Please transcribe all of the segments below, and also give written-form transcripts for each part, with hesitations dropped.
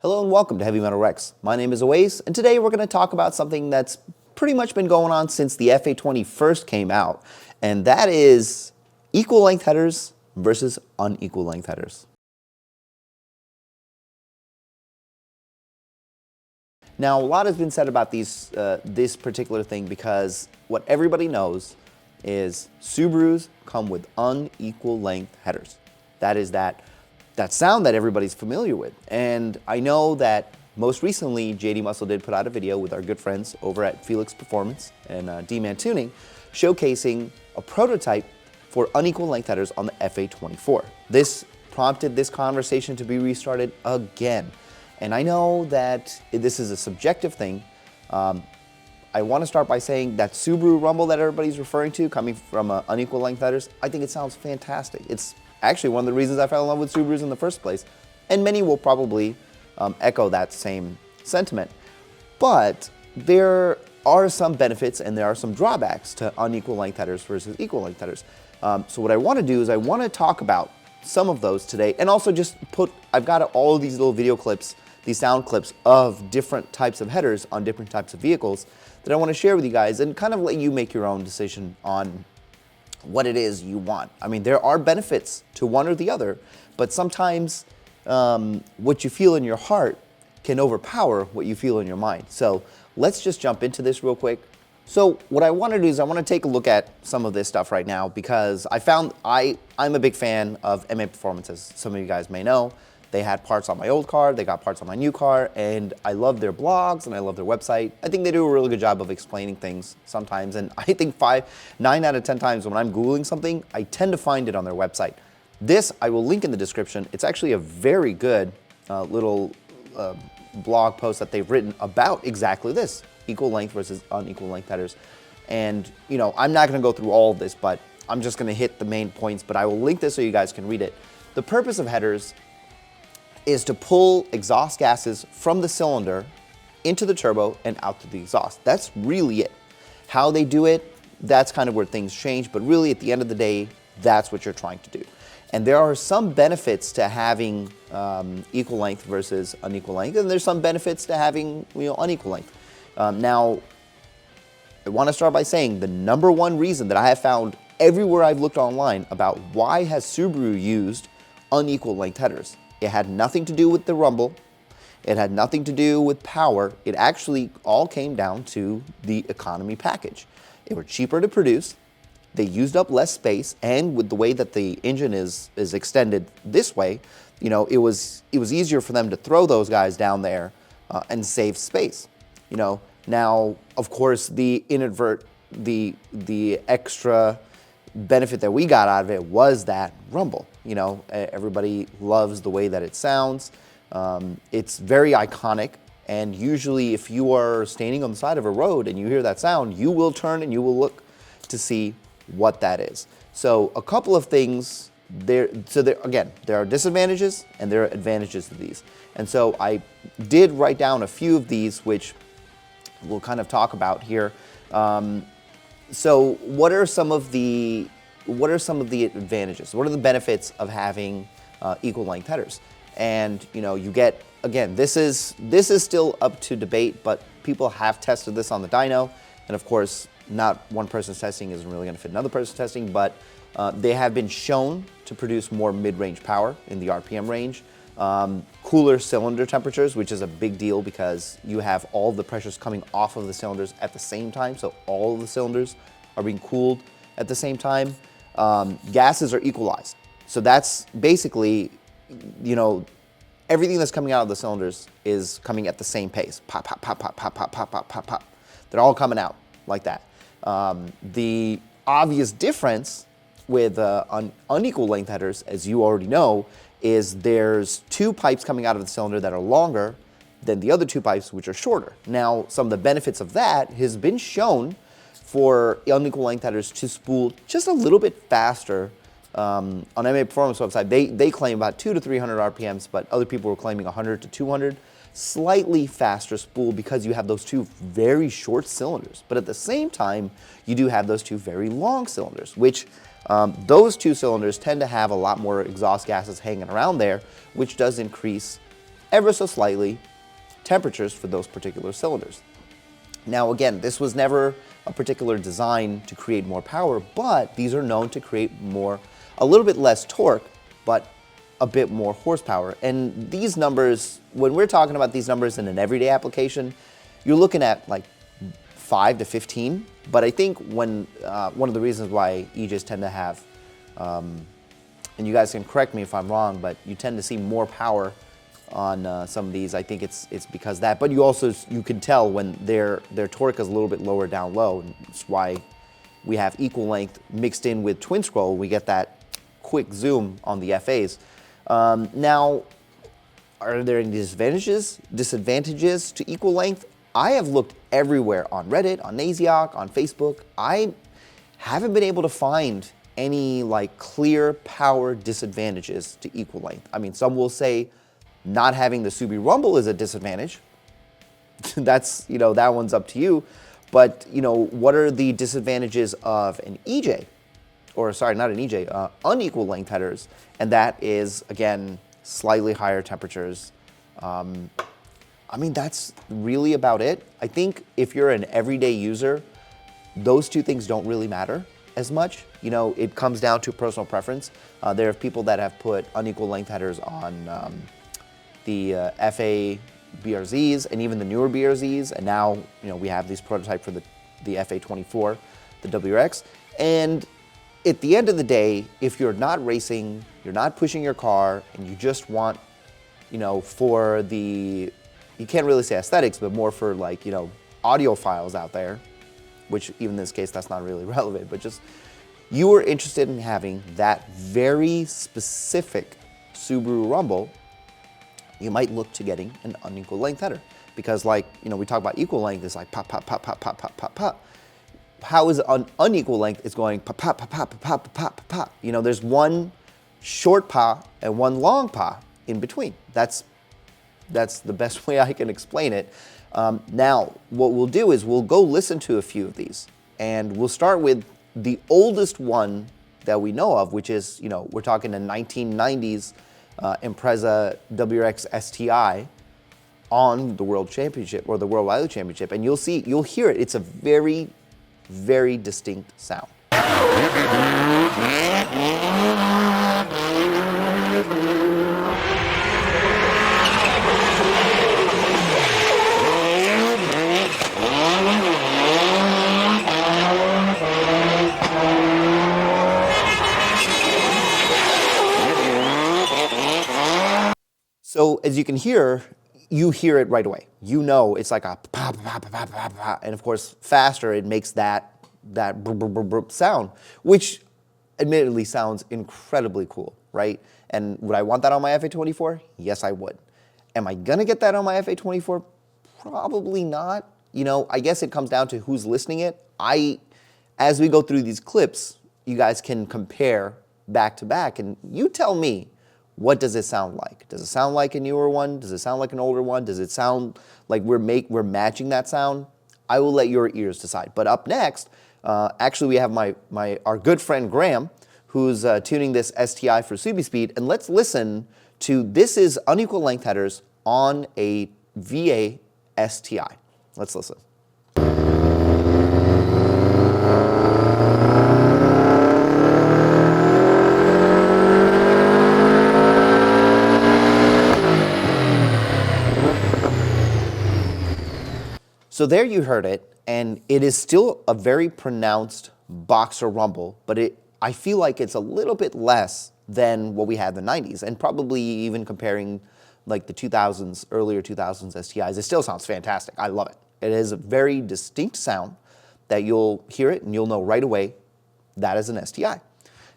Hello and welcome to Heavy Metal Rex. My name is Oase, and today we're going to talk about something that's pretty much been going on since the FA20 first came out, and that is equal length headers versus unequal length headers. Now, a lot has been said about this particular thing because what everybody knows is Subarus come with unequal length headers. That is that sound that everybody's familiar with. And I know that most recently JDMuscle did put out a video with our good friends over at Felix Performance and D-Man Tuning showcasing a prototype for unequal length headers on the FA24. This prompted this conversation to be restarted again. And I know that this is a subjective thing. I want to start by saying that Subaru rumble that everybody's referring to coming from unequal length headers, I think it sounds fantastic. It's actually one of the reasons I fell in love with Subarus in the first place. And many will probably echo that same sentiment. But there are some benefits and there are some drawbacks to unequal length headers versus equal length headers. So what I want to do is I want to talk about some of those today, and also just I've got all of these little video clips, these sound clips of different types of headers on different types of vehicles that I want to share with you guys and kind of let you make your own decision on what it is you want. I mean, there are benefits to one or the other, but sometimes what you feel in your heart can overpower what you feel in your mind. So let's just jump into this real quick. So what I want to do is I want to take a look at some of this stuff right now because I found I'm a big fan of MAPerformance, as some of you guys may know. They had parts on my old car, they got parts on my new car, and I love their blogs and I love their website. I think they do a really good job of explaining things sometimes, and I think 9 out of 10 times when I'm Googling something, I tend to find it on their website. This I will link in the description. It's actually a very good little blog post that they've written about exactly this, equal length versus unequal length headers. And you know, I'm not going to go through all of this, but I'm just going to hit the main points, but I will link this so you guys can read it. The purpose of headers is to pull exhaust gases from the cylinder into the turbo and out to the exhaust. That's really it. How they do it, that's kind of where things change, but really at the end of the day, that's what you're trying to do. And there are some benefits to having equal length versus unequal length, and there's some benefits to having unequal length. Now, I want to start by saying the number one reason that I have found everywhere I've looked online about why has Subaru used unequal length headers. It had nothing to do with the rumble. It had nothing to do with power. It actually all came down to the economy package. They were cheaper to produce. They used up less space, and with the way that the engine is extended this way, you know, it was easier for them to throw those guys down there and save space. You know, now of course the extra benefit that we got out of it was that rumble. You know, everybody loves the way that it sounds. It's very iconic, and usually if you are standing on the side of a road and you hear that sound, you will turn and you will look to see what that is. So a couple of things there. Again, there are disadvantages and there are advantages to these. And so I did write down a few of these, which we'll kind of talk about here. So what are some of the advantages? What are the benefits of having equal length headers? And you know, you get, again, this is still up to debate, but people have tested this on the dyno, and of course, not one person's testing isn't really going to fit another person's testing, but they have been shown to produce more mid-range power in the RPM range. Cooler cylinder temperatures, which is a big deal because you have all the pressures coming off of the cylinders at the same time, so all of the cylinders are being cooled at the same time. Gases are equalized, so that's basically, you know, everything that's coming out of the cylinders is coming at the same pace. Pop, pop, pop, pop, pop, pop, pop, pop, pop, pop. They're all coming out like that. The obvious difference with unequal length headers, as you already know, is there's two pipes coming out of the cylinder that are longer than the other two pipes, which are shorter. Now, some of the benefits of that has been shown for unequal length headers to spool just a little bit faster. On MAPerformance website, they claim about 200 to 300 RPMs, but other people were claiming 100 to 200. Slightly faster spool because you have those two very short cylinders. But at the same time, you do have those two very long cylinders, which those two cylinders tend to have a lot more exhaust gases hanging around there, which does increase ever so slightly temperatures for those particular cylinders. Now again, this was never a particular design to create more power, but these are known to create a little bit less torque, but a bit more horsepower. And these numbers, when we're talking about these numbers in an everyday application, you're looking at like 5 to 15. But I think one of the reasons why EJs tend to have, and you guys can correct me if I'm wrong, but you tend to see more power on some of these. I think it's because that, but you can tell when their torque is a little bit lower down low, and that's why we have equal length mixed in with twin scroll. We get that quick zoom on the FAs. Now, are there any disadvantages to equal length? I have looked everywhere on Reddit, on Naziok, on Facebook. I haven't been able to find any like clear power disadvantages to equal length. I mean, some will say not having the Subie rumble is a disadvantage. That's, that one's up to you. But, what are the disadvantages of an EJ? Or sorry, not an EJ, unequal length headers. And that is, again, slightly higher temperatures. I mean, that's really about it. I think if you're an everyday user, those two things don't really matter as much. It comes down to personal preference. There are people that have put unequal length headers on the FA BRZs and even the newer BRZs, and now we have these prototype for the FA24, the WRX. And at the end of the day, if you're not racing, you're not pushing your car, and you just want, for the, you can't really say aesthetics, but more for like, audiophiles out there, which even in this case, that's not really relevant, but just you are interested in having that very specific Subaru rumble, you might look to getting an unequal length header. Because like, we talk about equal length, it's like pop, pop, pop, pop, pop, pop, pop, pop. How is an unequal length? It's going pop, pop, pop, pop, pop, pop, pop, pop. There's one short pa and one long pa in between. That's the best way I can explain it. Now, what we'll do is we'll go listen to a few of these. And we'll start with the oldest one that we know of, which is, we're talking the 1990s Impreza WRX STI on the World Championship or the World Rally Championship, and you'll hear it. It's a very, very distinct sound. So as you can hear, you hear it right away. It's like a pa, pa, pa, pa, pa, pa, and of course, faster, it makes that brr, brr, brr, brr sound, which admittedly sounds incredibly cool, right? And would I want that on my FA24? Yes, I would. Am I gonna get that on my FA24? Probably not. I guess it comes down to who's listening it. As we go through these clips, you guys can compare back to back, and you tell me, what does it sound like? Does it sound like a newer one? Does it sound like an older one? Does it sound like we're matching that sound? I will let your ears decide. But up next, actually we have our good friend Graham, who's tuning this STI for Subispeed, and let's listen to, this is unequal length headers on a VA STI. Let's listen. So there you heard it, and it is still a very pronounced boxer rumble, but I feel like it's a little bit less than what we had in the 90s, and probably even comparing like the 2000s, earlier 2000s STIs, it still sounds fantastic. I love it. It is a very distinct sound that you'll hear it and you'll know right away that is an STI.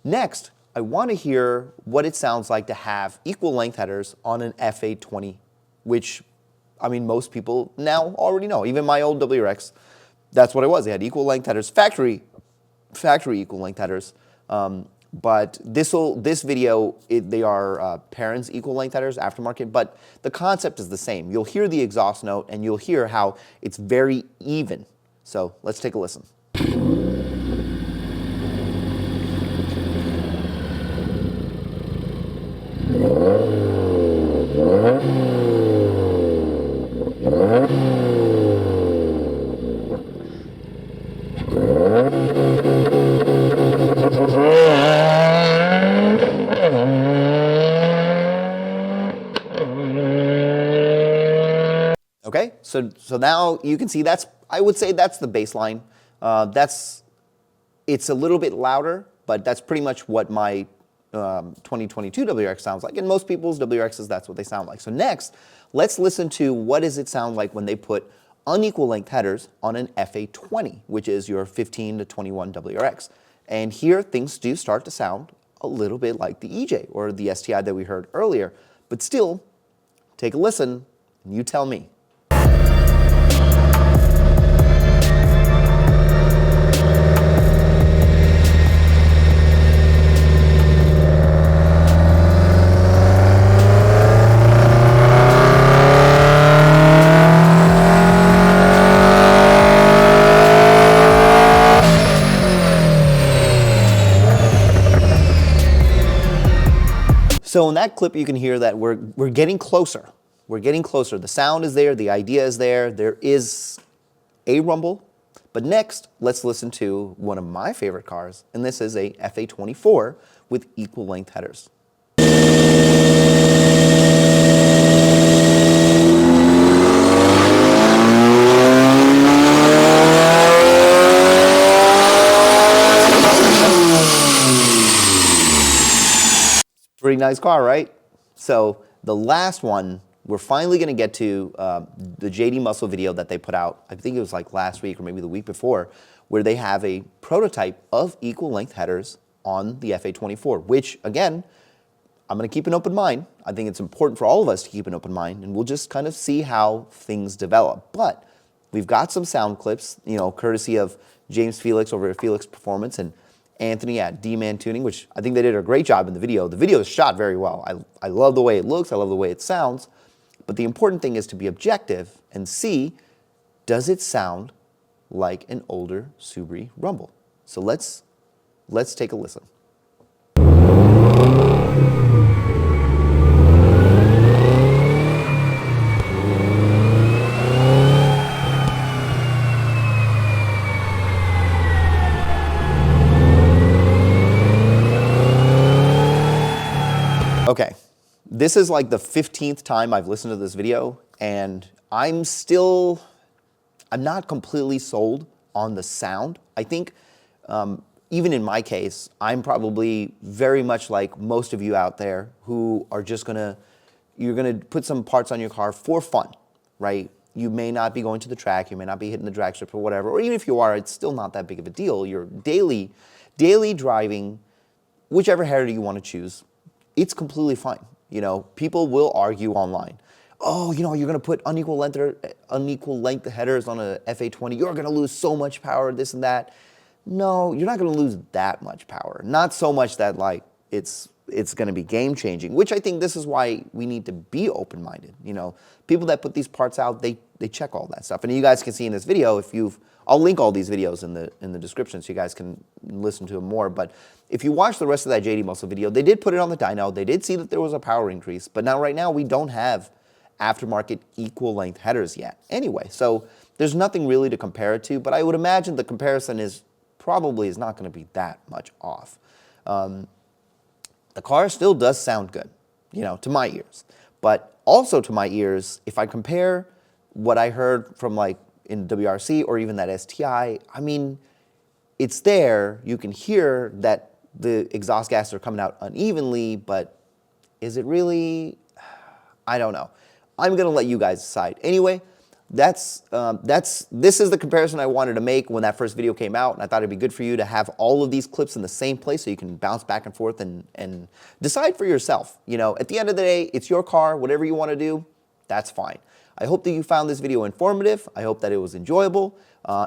Next, I want to hear what it sounds like to have equal length headers on an FA20, which, I mean, most people now already know. Even my old WRX, that's what it was. They had equal length headers, factory equal length headers. But this video, they are Perrin's equal length headers, aftermarket, but the concept is the same. You'll hear the exhaust note and you'll hear how it's very even. So let's take a listen. Okay, so now you can see I would say that's the baseline. It's a little bit louder, but that's pretty much what my 2022 WRX sounds like. And most people's WRXs, that's what they sound like. So next, let's listen to what does it sound like when they put unequal length headers on an FA20, which is your 15 to 21 WRX. And here things do start to sound a little bit like the EJ or the STI that we heard earlier. But still, take a listen and you tell me. So in that clip, you can hear that we're getting closer. We're getting closer. The sound is there. The idea is there. There is a rumble. But next, let's listen to one of my favorite cars, and this is a FA24 with equal length headers. Pretty nice car, right? So the last one, we're finally going to get to the JDMuscle video that they put out. I think it was like last week or maybe the week before, where they have a prototype of equal length headers on the FA24, which again, I'm going to keep an open mind. I think it's important for all of us to keep an open mind, and we'll just kind of see how things develop. But we've got some sound clips, you know, courtesy of James Felix over at Felix Performance and Anthony at D-Man Tuning, which I think they did a great job in the video. The video is shot very well. I love the way it looks. I love the way it sounds. But the important thing is to be objective and see, does it sound like an older Subaru Rumble? So let's take a listen. Okay, this is like the 15th time I've listened to this video, and I'm not completely sold on the sound. I think even in my case, I'm probably very much like most of you out there who are just you're gonna put some parts on your car for fun, right? You may not be going to the track, you may not be hitting the drag strip or whatever, or even if you are, it's still not that big of a deal. You're daily driving, whichever header you want to choose. It's completely fine. You know, people will argue online. Oh, you know, you're going to put unequal length headers on a FA20. You're going to lose so much power, this and that. No, you're not going to lose that much power. Not so much that like it's going to be game changing, which I think this is why we need to be open-minded. You know, people that put these parts out, they check all that stuff. And you guys can see in this video, I'll link all these videos in the description so you guys can listen to them more. But if you watch the rest of that JDMuscle video, they did put it on the dyno. They did see that there was a power increase. But now, right now, we don't have aftermarket equal length headers yet. Anyway, so there's nothing really to compare it to. But I would imagine the comparison is not going to be that much off. The car still does sound good, you know, to my ears. But also to my ears, if I compare what I heard from like in WRC or even that STI, I mean, it's there. You can hear that the exhaust gases are coming out unevenly, but is it really? I don't know. I'm going to let you guys decide. Anyway, this is the comparison I wanted to make when that first video came out, and I thought it'd be good for you to have all of these clips in the same place so you can bounce back and forth and decide for yourself. You know, at the end of the day, it's your car. Whatever you want to do, that's fine. I hope that you found this video informative. I hope that it was enjoyable.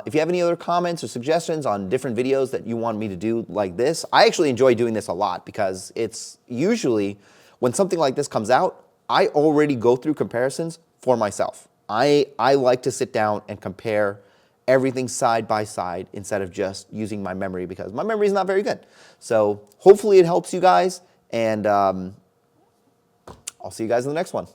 If you have any other comments or suggestions on different videos that you want me to do like this, I actually enjoy doing this a lot because it's usually when something like this comes out, I already go through comparisons for myself. I like to sit down and compare everything side by side instead of just using my memory because my memory is not very good. So hopefully it helps you guys, and I'll see you guys in the next one.